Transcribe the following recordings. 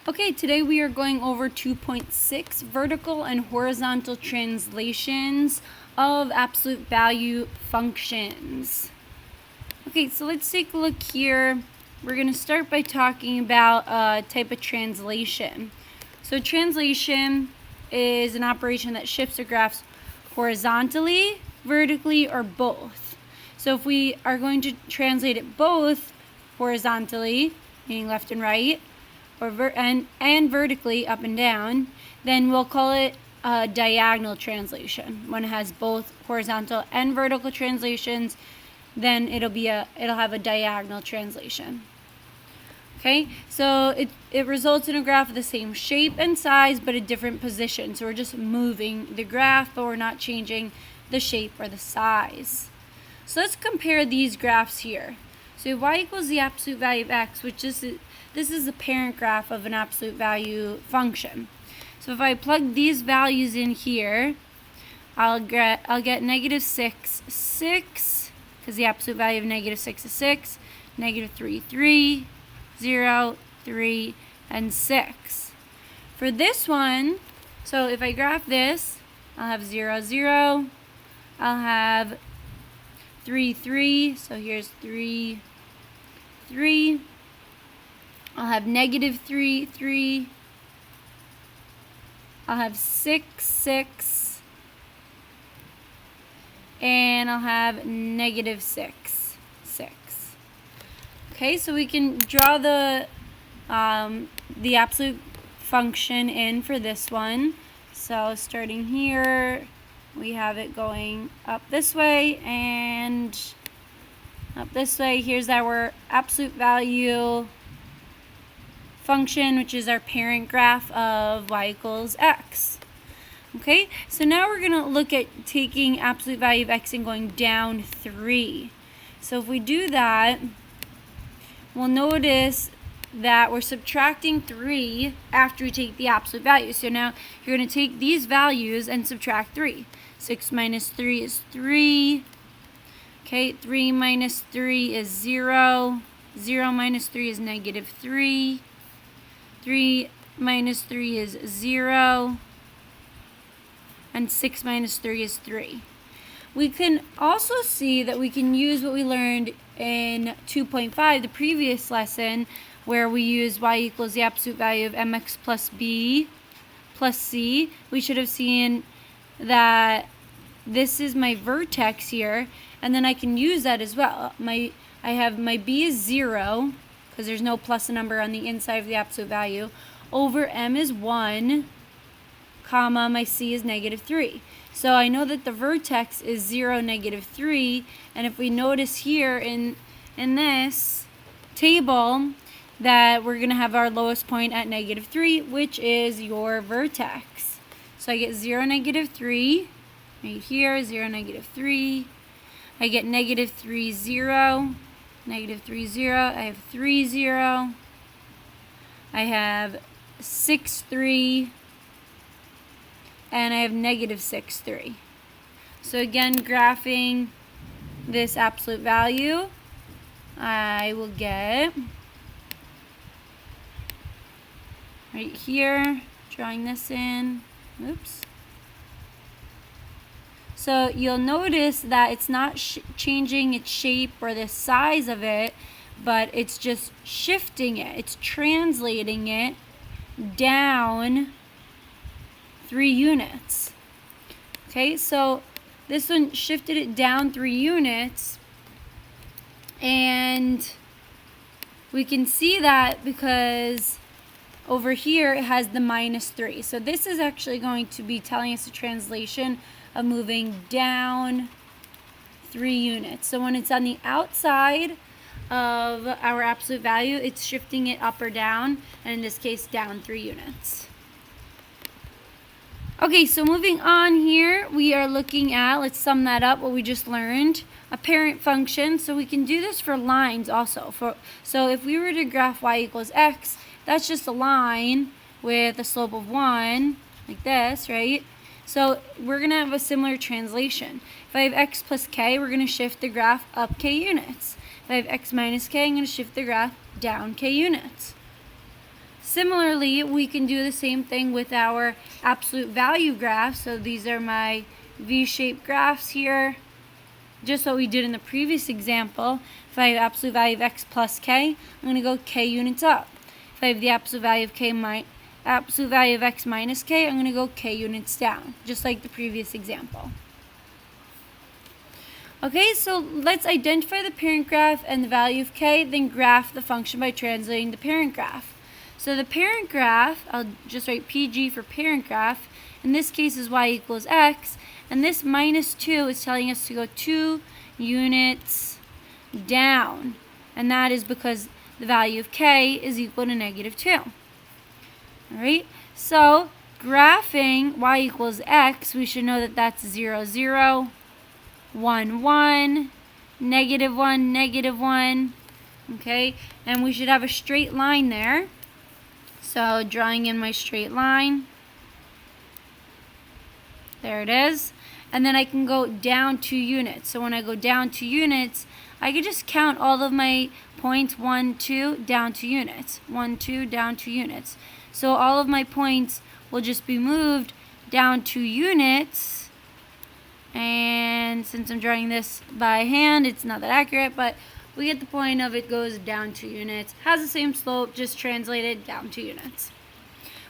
Okay, today we are going over 2.6 vertical and horizontal translations of absolute value functions. Okay, so let's take a look here. We're going to start by talking about a type of translation. So translation is an operation that shifts or graphs horizontally, vertically, or both. So if we are going to translate it both horizontally, meaning left and right, and vertically, up and down, then we'll call it a diagonal translation. When it has both horizontal and vertical translations, then it'll have a diagonal translation. Okay, so it results in a graph of the same shape and size but a different position. So we're just moving the graph, but we're not changing the shape or the size. So let's compare these graphs here. So y equals the absolute value of x, which this is the parent graph of an absolute value function. So if I plug these values in here, I'll get -6, 6, because the absolute value of -6 is 6, -3, 3, 0, 3, and 6. For this one, so if I graph this, I'll have 0, 0, I'll have 3, 3, so here's 3, 3, I'll have -3, 3, I'll have 6, 6, and I'll have -6, 6. Okay, so we can draw the absolute function in for this one. So starting here, we have it going up this way and up this way. Here's our absolute value function, which is our parent graph of y equals x. Okay, so now we're going to look at taking absolute value of x and going down 3. So if we do that, we'll notice that we're subtracting 3 after we take the absolute value. So now you're going to take these values and subtract 3. 6 minus 3 is 3. Okay, 3 minus 3 is 0. 0 minus 3 is -3. 3 minus 3 is 0. And 6 minus 3 is 3. We can also see that we can use what we learned in 2.5, the previous lesson, where we use y equals the absolute value of mx plus b plus c. We should have seen that this is my vertex here, and then I can use that as well. I have my b is 0, because there's no plus number on the inside of the absolute value, over m is 1, comma, my c is -3. So I know that the vertex is 0, -3, and if we notice here in this table that we're going to have our lowest point at -3, which is your vertex. So I get 0, -3, right here, 0, -3. I get -3, 0, -3, 0. I have 3, 0. I have 6, 3. And I have -6, 3. So again, graphing this absolute value, I will get right here, drawing this in, oops. So you'll notice that it's not changing its shape or the size of it, but it's just shifting it. It's translating it down 3 units. Okay, so this one shifted it down 3 units, and we can see that because over here it has the -3. So this is actually going to be telling us a translation of moving down 3 units. So when it's on the outside of our absolute value, it's shifting it up or down, and in this case down 3 units. Okay, so moving on here, we are looking at, let's sum that up, what we just learned, a parent function. So we can do this for lines also. So if we were to graph y equals x, that's just a line with a slope of 1, like this, right? So we're going to have a similar translation. If I have x plus k, we're going to shift the graph up k units. If I have x minus k, I'm going to shift the graph down k units. Similarly, we can do the same thing with our absolute value graph. So these are my V-shaped graphs here. Just what we did in the previous example. If I have absolute value of x plus k, I'm going to go k units up. If I have the absolute value of absolute value of x minus k, I'm going to go k units down, just like the previous example. Okay, so let's identify the parent graph and the value of k, then graph the function by translating the parent graph. So the parent graph, I'll just write PG for parent graph. In this case is y equals x, and this minus 2 is telling us to go 2 units down, and that is because the value of k is equal to negative 2. Alright, so graphing y equals x, we should know that that's 0, 0, 1, 1, negative 1, negative 1, okay, and we should have a straight line there. So drawing in my straight line, there it is, and then I can go down 2 units. So when I go down 2 units, I could just count all of my points, 1, 2, down 2 units, 1, 2, down 2 units. So all of my points will just be moved down 2 units. And since I'm drawing this by hand, it's not that accurate, but we get the point of it goes down 2 units. Has the same slope, just translated down 2 units.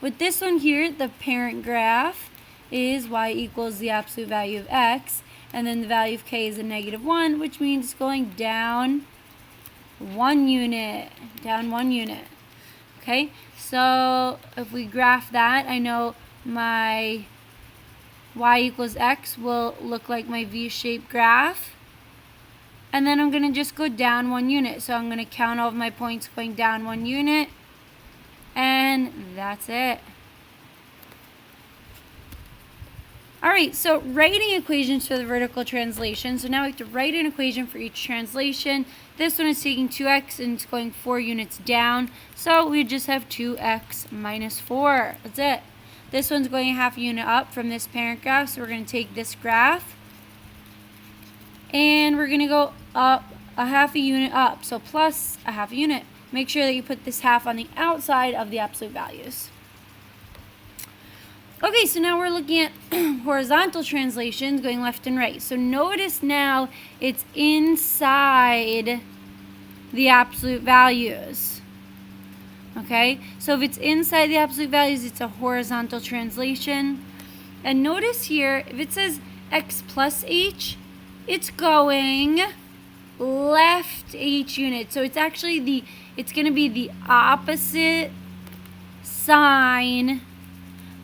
With this one here, the parent graph is y equals the absolute value of x, and then the value of k is a negative 1, which means it's going down 1 unit, down 1 unit. Okay, so if we graph that, I know my y equals x will look like my V-shaped graph. And then I'm going to just go down 1 unit. So I'm going to count all of my points going down 1 unit. And that's it. Alright, so writing equations for the vertical translation. So now we have to write an equation for each translation. This one is taking 2x and it's going 4 units down. So we just have 2x minus 4. That's it. This one's going a half a unit up from this parent graph, so we're going to take this graph and we're going to go up a half a unit up, so plus a half a unit. Make sure that you put this half on the outside of the absolute values. Okay, so now we're looking at horizontal translations going left and right. So notice now it's inside the absolute values. Okay, so if it's inside the absolute values, it's a horizontal translation. And notice here, if it says x plus h, it's going left h unit. So it's actually it's going to be the opposite sign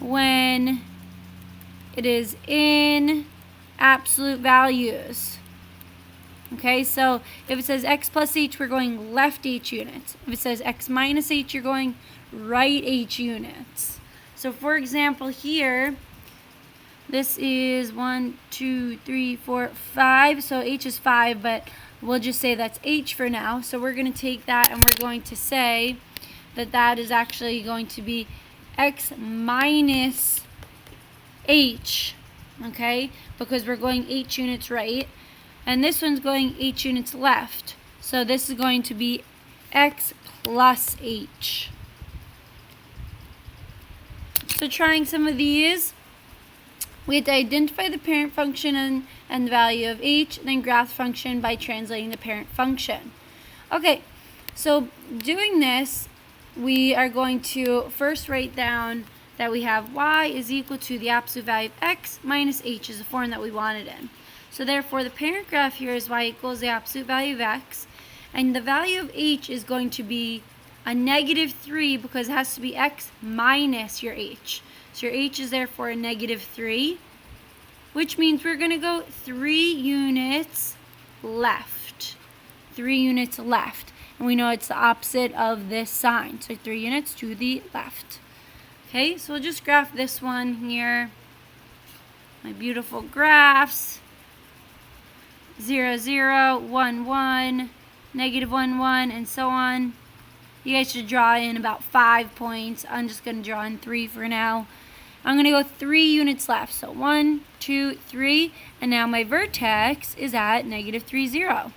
when it is in absolute values. Okay, so if it says x plus h, we're going left h units. If it says x minus h, you're going right h units. So for example here, this is 1, 2, 3, 4, 5. So h is 5, but we'll just say that's h for now. So we're going to take that and we're going to say that that is actually going to be x minus h, okay, because we're going h units right. And this one's going h units left. So this is going to be x plus h. So trying some of these, we have to identify the parent function and the value of h, then graph function by translating the parent function. Okay, so doing this, we are going to first write down that we have y is equal to the absolute value of x minus h is the form that we want it in. So therefore, the parent graph here is y equals the absolute value of x, and the value of h is going to be a negative 3 because it has to be x minus your h. So your h is therefore a negative 3, which means we're going to go 3 units left. 3 units left. And we know it's the opposite of this sign. So 3 units to the left. Okay, so we'll just graph this one here. My beautiful graphs. 0, 0, 1, 1, negative 1, 1, and so on. You guys should draw in about 5 points. I'm just going to draw in 3 for now. I'm going to go 3 units left. So 1, 2, 3, and now my vertex is at negative 3, 0.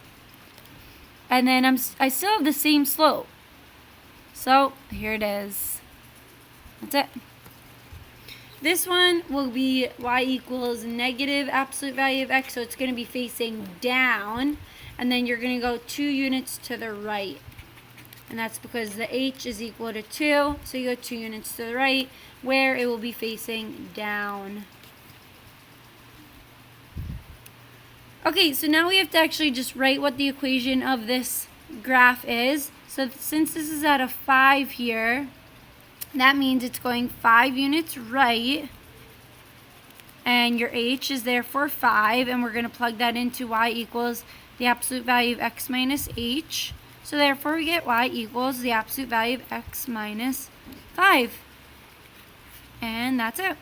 And then I still have the same slope. So here it is. That's it. This one will be y equals negative absolute value of x, so it's going to be facing down, and then you're going to go 2 units to the right. And that's because the h is equal to 2, so you go 2 units to the right, where it will be facing down. Okay, so now we have to actually just write what the equation of this graph is. So since this is at a 5 here, that means it's going 5 units right, and your h is therefore 5, and we're going to plug that into y equals the absolute value of x minus h. So therefore we get y equals the absolute value of x minus 5. And that's it.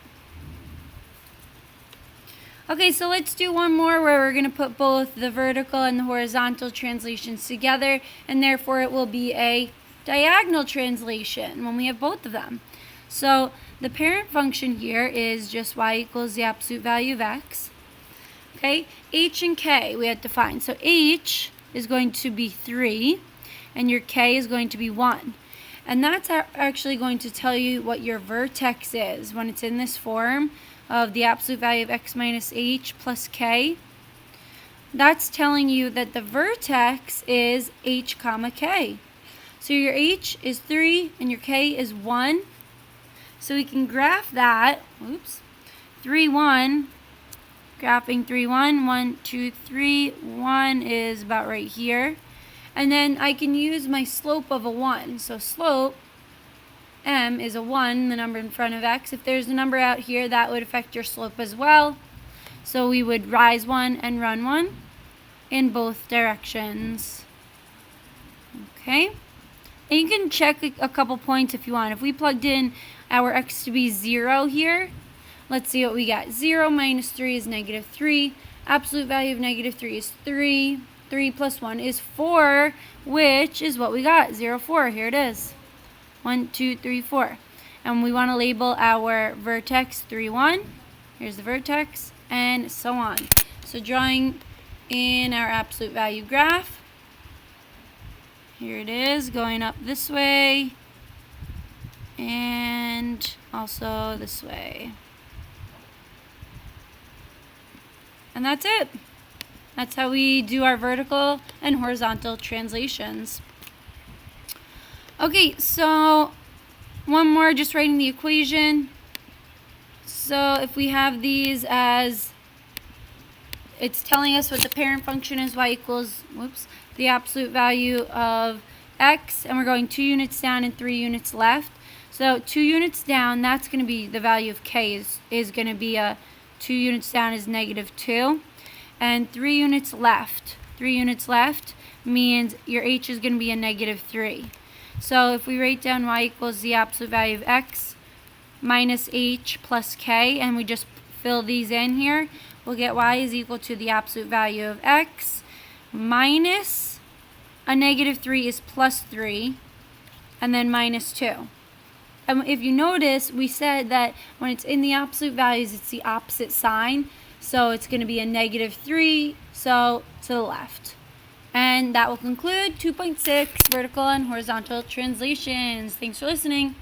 Okay, so let's do one more where we're going to put both the vertical and the horizontal translations together, and therefore it will be a diagonal translation when we have both of them. So the parent function here is just y equals the absolute value of x. Okay, h and k we have to find. So h is going to be 3, and your k is going to be 1. And that's actually going to tell you what your vertex is when it's in this form of the absolute value of x minus h plus k. That's telling you that the vertex is h comma k. So your h is 3 and your k is 1. So we can graph that. Oops. 3, 1. Graphing 3, 1. 1, 2, 3. 1 is about right here. And then I can use my slope of a 1. So slope, m, is a 1, the number in front of x. If there's a number out here, that would affect your slope as well. So we would rise 1 and run 1 in both directions. Okay? And you can check a couple points if you want. If we plugged in our x to be 0 here, let's see what we got. 0 minus 3 is negative 3. Absolute value of negative 3 is 3. 3 plus 1 is 4, which is what we got. 0, 4. Here it is. 1, 2, 3, 4. And we want to label our vertex 3, 1. Here's the vertex, and so on. So drawing in our absolute value graph. Here it is, going up this way, and also this way. And that's it. That's how we do our vertical and horizontal translations. Okay, so one more, just writing the equation. So if we have these as, it's telling us what the parent function is, y equals, the absolute value of x, and we're going 2 units down and 3 units left. So 2 units down, that's going to be the value of k is going to be 2 units down is negative 2. And 3 units left. 3 units left means your h is going to be a negative 3. So if we write down y equals the absolute value of x minus h plus k, and we just fill these in here, we'll get y is equal to the absolute value of x minus a negative 3 is plus 3, and then minus 2. And if you notice, we said that when it's in the absolute values, it's the opposite sign. So it's going to be a negative 3, so to the left. And that will conclude 2.6 vertical and horizontal translations. Thanks for listening.